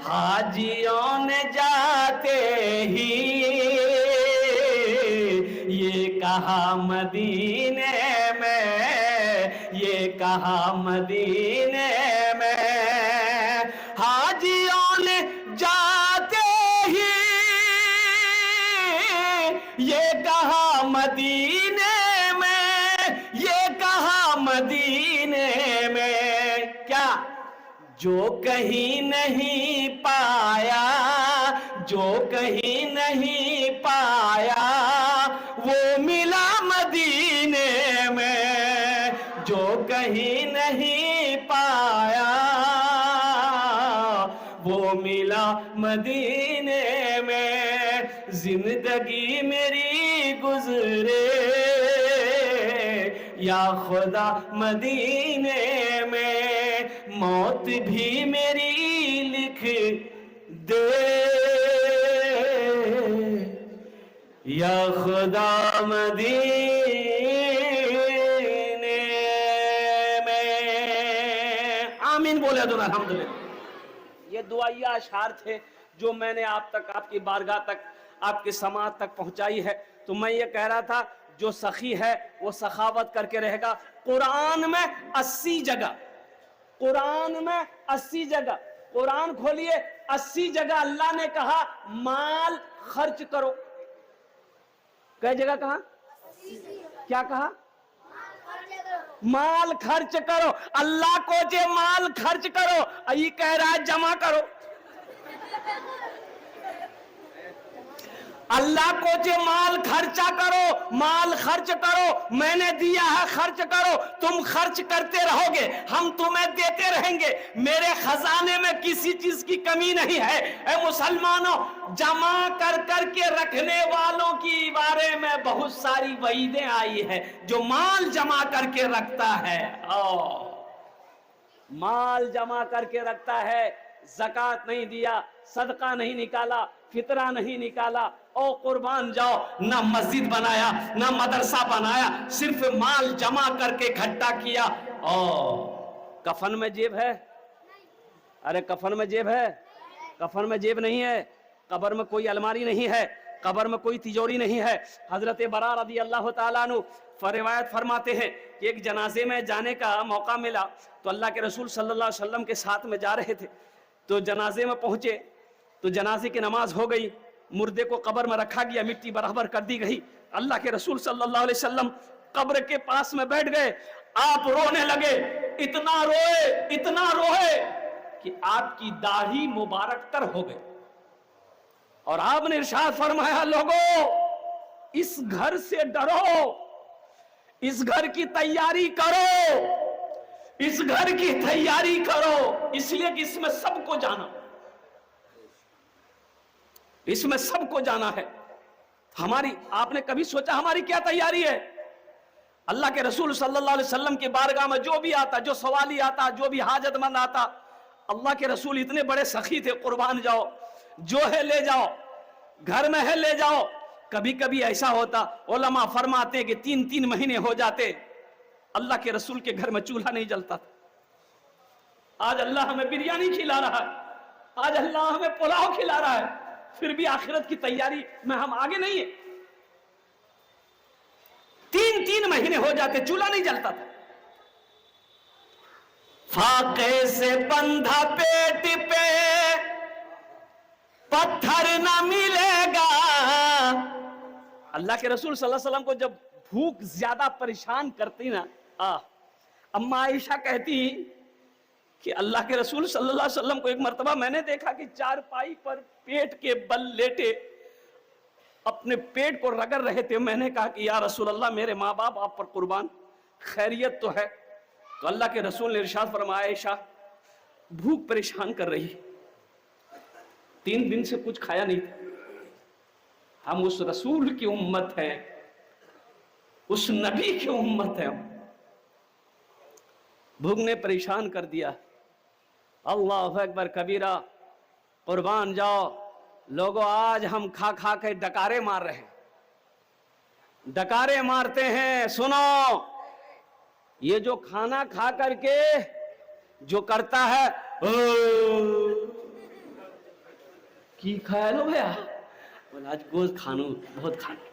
حاجیوں نے جاتے ہی یہ کہا مدینے میں، یہ کہا مدینے میں، حاجیوں نے جاتے ہی یہ کہا مدینے میں، یہ کہا مدینے میں، کیا جو کہیں نہیں پایا، جو کہیں نہیں پایا وہ ملا مدینے میں، جو کہیں نہیں پایا وہ ملا مدینے میں، زندگی میری گزرے یا خدا مدینے میں، موت بھی میری لکھ دے یا خدا مدینے میں۔ آمین بولے دو الحمدللہ۔ یہ دعائیہ اشعار تھے جو میں نے آپ تک، آپ کی بارگاہ تک، آپ کی سماعت تک پہنچائی ہے۔ تو میں یہ کہہ رہا تھا جو سخی ہے وہ سخاوت کر کے رہے گا۔ قرآن میں 80 جگہ، قرآن میں 80 جگہ، قرآن کھولیے 80 جگہ اللہ نے کہا مال خرچ کرو۔ کئی جگہ کہا؟ کیا کہا؟ مال خرچ کرو۔ اللہ کو جے مال خرچ کرو، یہ کہہ رہا ہے جمع کرو۔ اللہ کو جے مال خرچہ کرو، مال خرچ کرو، میں نے دیا ہے خرچ کرو، تم خرچ کرتے رہو گے، ہم تمہیں دیتے رہیں گے، میرے خزانے میں کسی چیز کی کمی نہیں ہے۔ اے مسلمانوں، جمع کر کر کے رکھنے والوں کی بارے میں بہت ساری وعیدیں آئی ہیں۔ جو مال جمع کر کے رکھتا ہے، مال جمع کر کے رکھتا ہے، زکوٰۃ نہیں دیا، صدقہ نہیں نکالا، فطرہ نہیں نکالا، او قربان جاؤ، نہ مسجد بنایا نہ مدرسہ بنایا، صرف مال جمع کر کے اکٹھا کیا۔ او کفن میں جیب ہے؟ ارے کفن میں جیب ہے؟ کفن میں جیب نہیں ہے، قبر میں کوئی الماری نہیں ہے، قبر میں کوئی تجوری نہیں ہے۔ حضرت برا رضی اللہ تعالیٰ عنہ روایت فرماتے ہیں کہ ایک جنازے میں جانے کا موقع ملا تو اللہ کے رسول صلی اللہ علیہ وسلم کے ساتھ میں جا رہے تھے، تو جنازے میں پہنچے تو جنازے کی نماز ہو گئی، مردے کو قبر میں رکھا گیا، مٹی برابر کر دی گئی۔ اللہ کے رسول صلی اللہ علیہ وسلم قبر کے پاس میں بیٹھ گئے، آپ رونے لگے، اتنا روئے کہ آپ کی داڑھی مبارک تر ہو گئی، اور آپ نے ارشاد فرمایا لوگوں اس گھر سے ڈرو، اس گھر کی تیاری کرو، اس گھر کی تیاری کرو، اس لیے کہ اس میں سب کو جانا، اس میں سب کو جانا ہے۔ ہماری، آپ نے کبھی سوچا ہماری کیا تیاری ہے؟ اللہ کے رسول صلی اللہ علیہ وسلم کی بارگاہ میں جو بھی آتا، جو سوالی آتا، جو بھی حاجت مند آتا، اللہ کے رسول اتنے بڑے سخی تھے، قربان جاؤ، جو ہے لے جاؤ، گھر میں ہے لے جاؤ۔ کبھی کبھی ایسا ہوتا، علماء فرماتے کہ 3 مہینے ہو جاتے اللہ کے رسول کے گھر میں چولہا نہیں جلتا تھا۔ آج اللہ ہمیں بریانی کھلا رہا ہے، آج اللہ ہمیں پلاؤ کھلا رہا ہے، پھر بھی آخرت کی تیاری میں ہم آگے نہیں ہیں۔ 3 مہینے ہو جاتے چولہا نہیں جلتا تھا۔ فاقے سے بندھا پیٹ پہ پتھر نہ ملے گا۔ اللہ کے رسول صلی اللہ علیہ وسلم کو جب بھوک زیادہ پریشان کرتی نا، اما عائشہ کہتی کہ اللہ کے رسول صلی اللہ علیہ وسلم کو ایک مرتبہ میں نے دیکھا کہ چارپائی پر پیٹ کے بل لیٹے اپنے پیٹ کو رگڑ رہے تھے۔ میں نے کہا کہ یا رسول اللہ میرے ماں باپ آپ پر قربان، خیریت تو ہے؟ تو اللہ کے رسول نے ارشاد فرمایا عائشہ بھوک پریشان کر رہی، 3 دن سے کچھ کھایا نہیں تھا۔ ہم اس رسول کی امت ہیں، اس نبی کی امت ہیں، بھوک نے پریشان کر دیا۔ اللہ اکبر کبیرہ، قربان جاؤ لوگوں، آج ہم کھا کھا کے ڈکارے مار رہے ہیں، ڈکارے مارتے ہیں۔ سنو، یہ جو کھانا کھا کر کے جو کرتا ہے کی کھایا لو بھیا؟ بولا آج گوشت کھانو، بہت کھانو۔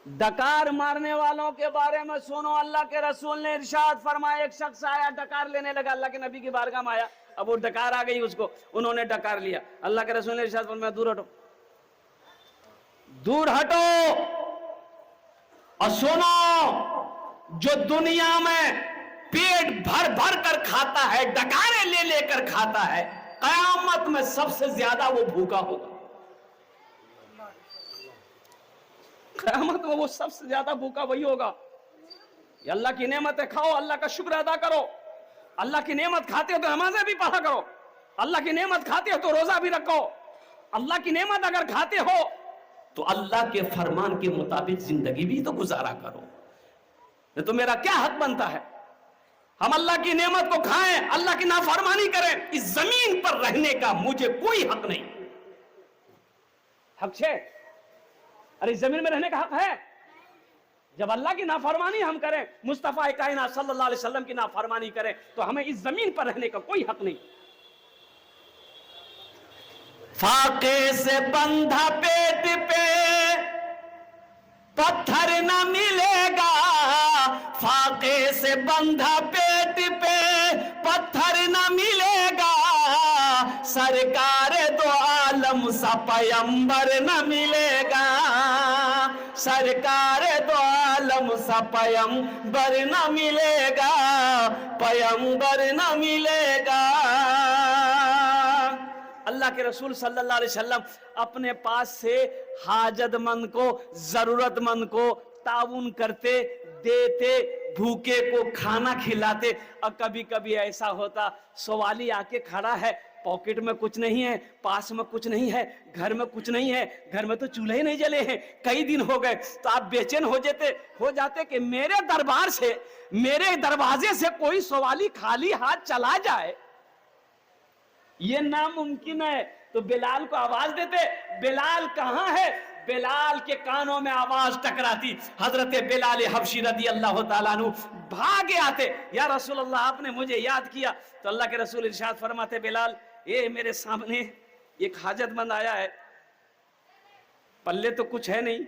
ڈکار مارنے والوں کے بارے میں سنو، اللہ کے رسول نے ارشاد فرمایا، ایک شخص آیا ڈکار لینے لگا، اللہ کے نبی کی بارگاہ میں آیا، اب وہ ڈکار آ گئی اس کو، انہوں نے ڈکار لیا، اللہ کے رسول نے ارشاد فرمایا دور ہٹو، دور ہٹو۔ اور سنو، جو دنیا میں پیٹ بھر بھر کر کھاتا ہے، ڈکاریں لے لے کر کھاتا ہے، قیامت میں سب سے زیادہ وہ بھوکا ہوگا۔ قیامت میں وہ سب سے زیادہ بھوکا وہی ہوگا۔ یہ اللہ کی نعمتیں کھاؤ، اللہ کا شکر ادا کرو۔ اللہ کی نعمت کھاتے ہو تو نمازیں بھی پڑھا کرو، اللہ کی نعمت کھاتے ہو تو روزہ بھی رکھو، اللہ کی نعمت اگر کھاتے ہو تو اللہ کے فرمان کے مطابق زندگی بھی تو گزارا کرو۔ یہ تو میرا کیا حق بنتا ہے ہم اللہ کی نعمت کو کھائیں، اللہ کی نافرمانی کریں؟ اس زمین پر رہنے کا مجھے کوئی حق نہیں۔ حق ہے؟ ارے اس زمین میں رہنے کا حق ہے؟ جب اللہ کی نافرمانی ہم کریں، مصطفیٰ کائنات صلی اللہ علیہ وسلم کی نافرمانی کریں، تو ہمیں اس زمین پر رہنے کا کوئی حق نہیں۔ فاقے سے بندھا پیٹ پہ پتھر نہ ملے گا، فاقے سے بندھا پیٹ پہ پتھر نہ ملے گا، سرکار دو عالم سا پیمبر نہ ملے گا، سرکار دو عالم سا پیمبر نہ ملے گا، پیمبر نہ ملے گا۔ اللہ کے رسول صلی اللہ علیہ وسلم اپنے پاس سے حاجت مند کو، ضرورت مند کو تعاون کرتے، دیتے، بھوکے کو کھانا کھلاتے۔ اور کبھی کبھی ایسا ہوتا، سوالی آ کے کھڑا ہے، پاکٹ میں کچھ نہیں ہے، پاس میں کچھ نہیں ہے، گھر میں کچھ نہیں ہے، گھر میں تو چولہے نہیں جلے ہیں، کئی دن ہو گئے، تو آپ بے چین ہو جاتے کہ میرے دربار سے، میرے دروازے سے کوئی سوالی خالی ہاتھ چلا جائے، یہ ناممکن ہے۔ تو بلال کو آواز دیتے، بلال کہاں ہے؟ بلال کے کانوں میں آواز ٹکراتی، حضرت بلال حبشی رضی اللہ تعالیٰ عنہ بھاگے آتے، یا رسول اللہ آپ نے مجھے یاد کیا؟ تو اللہ کے رسول ارشاد فرماتے، بلال یہ میرے سامنے ایک حاجت مند آیا ہے، پلے تو کچھ ہے نہیں،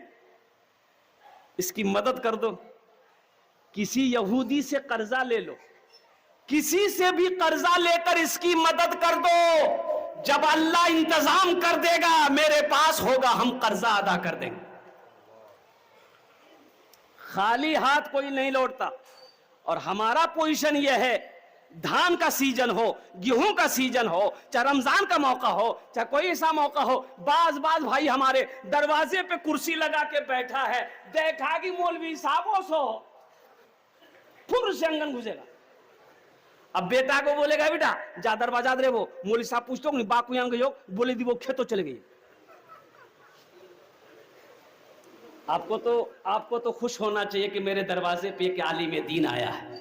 اس کی مدد کر دو، کسی یہودی سے قرضہ لے لو، کسی سے بھی قرضہ لے کر اس کی مدد کر دو، جب اللہ انتظام کر دے گا میرے پاس ہوگا، ہم قرضہ ادا کر دیں گے۔ خالی ہاتھ کوئی نہیں لوٹتا، اور ہمارا پوزیشن یہ ہے، دھان کا سیزن ہو، گیہوں کا سیزن ہو، چاہے رمضان کا موقع ہو، چاہے کوئی ایسا موقع ہو، بعض بھائی ہمارے دروازے پہ کرسی لگا کے بیٹھا ہے، دیکھا کہ مولوی صاحبوں سو پھر سے انگن گھسے گا، اب بیٹا کو بولے گا بیٹا جا دروازہ دے، وہ مولوی صاحب پوچھتے ہوں باقو یہاں گئی ہو، بولے دی وہ کھیتوں چلے گئی۔ آپ کو تو خوش ہونا چاہیے کہ میرے دروازے پہ ایک عالم دین آیا ہے،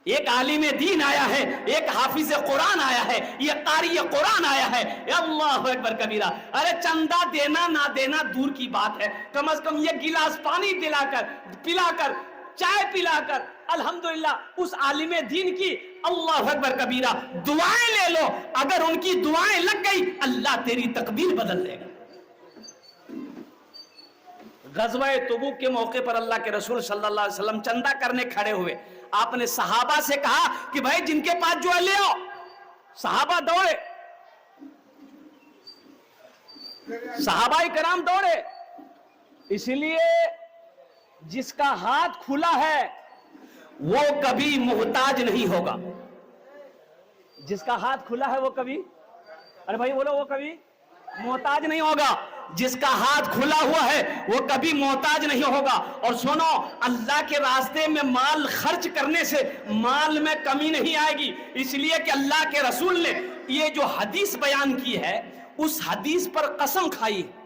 ایک عالم دین آیا ہے، ایک حافظ قرآن آیا ہے، یہ قاری قرآن آیا ہے۔ اللہ اکبر کبیرہ۔ ارے چندہ دینا نہ دینا دور کی بات ہے، کم از کم یہ گلاس پانی پلا کر چائے پلا کر الحمدللہ اس عالم دین کی اللہ اکبر کبیرہ دعائیں لے لو، اگر ان کی دعائیں لگ گئی اللہ تیری تقدیر بدل دے گا۔ غزوہ تبوک کے موقع پر اللہ کے رسول صلی اللہ علیہ وسلم چندہ کرنے کھڑے ہوئے، آپ نے صحابہ سے کہا کہ بھائی جن کے پاس جو ہے لے آؤ، صحابہ دوڑے، صحابہ کرام دوڑے، اس لیے جس کا ہاتھ کھلا ہے وہ کبھی محتاج نہیں ہوگا، جس کا ہاتھ کھلا ہے وہ کبھی، ارے بھائی بولو، وہ کبھی محتاج نہیں ہوگا، جس کا ہاتھ کھلا ہوا ہے وہ کبھی محتاج نہیں ہوگا۔ اور سنو، اللہ کے راستے میں مال خرچ کرنے سے مال میں کمی نہیں آئے گی، اس لیے کہ اللہ کے رسول نے یہ جو حدیث بیان کی ہے اس حدیث پر قسم کھائی ہے،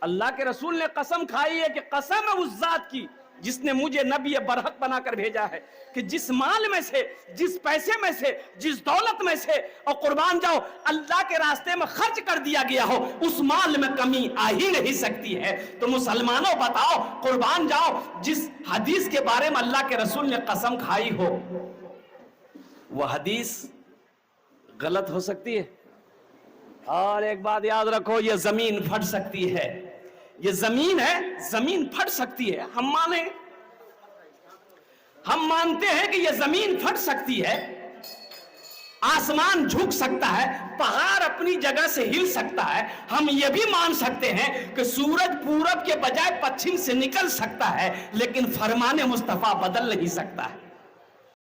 اللہ کے رسول نے قسم کھائی ہے کہ قسم ہے اس ذات کی جس نے مجھے نبی برحق بنا کر بھیجا ہے کہ جس مال میں سے، جس پیسے میں سے، جس دولت میں سے اور قربان جاؤ اللہ کے راستے میں خرچ کر دیا گیا ہو اس مال میں کمی آ ہی نہیں سکتی ہے۔ تو مسلمانوں بتاؤ، قربان جاؤ، جس حدیث کے بارے میں اللہ کے رسول نے قسم کھائی ہو وہ حدیث غلط ہو سکتی ہے؟ اور ایک بات یاد رکھو، یہ زمین پھٹ سکتی ہے، یہ زمین ہے، زمین پھٹ سکتی ہے، ہم مانتے ہیں کہ یہ زمین پھٹ سکتی ہے، آسمان جھک سکتا ہے، پہاڑ اپنی جگہ سے ہل سکتا ہے، ہم یہ بھی مان سکتے ہیں کہ سورج پورب کے بجائے پچھم سے نکل سکتا ہے، لیکن فرمان مصطفیٰ بدل نہیں سکتا ہے۔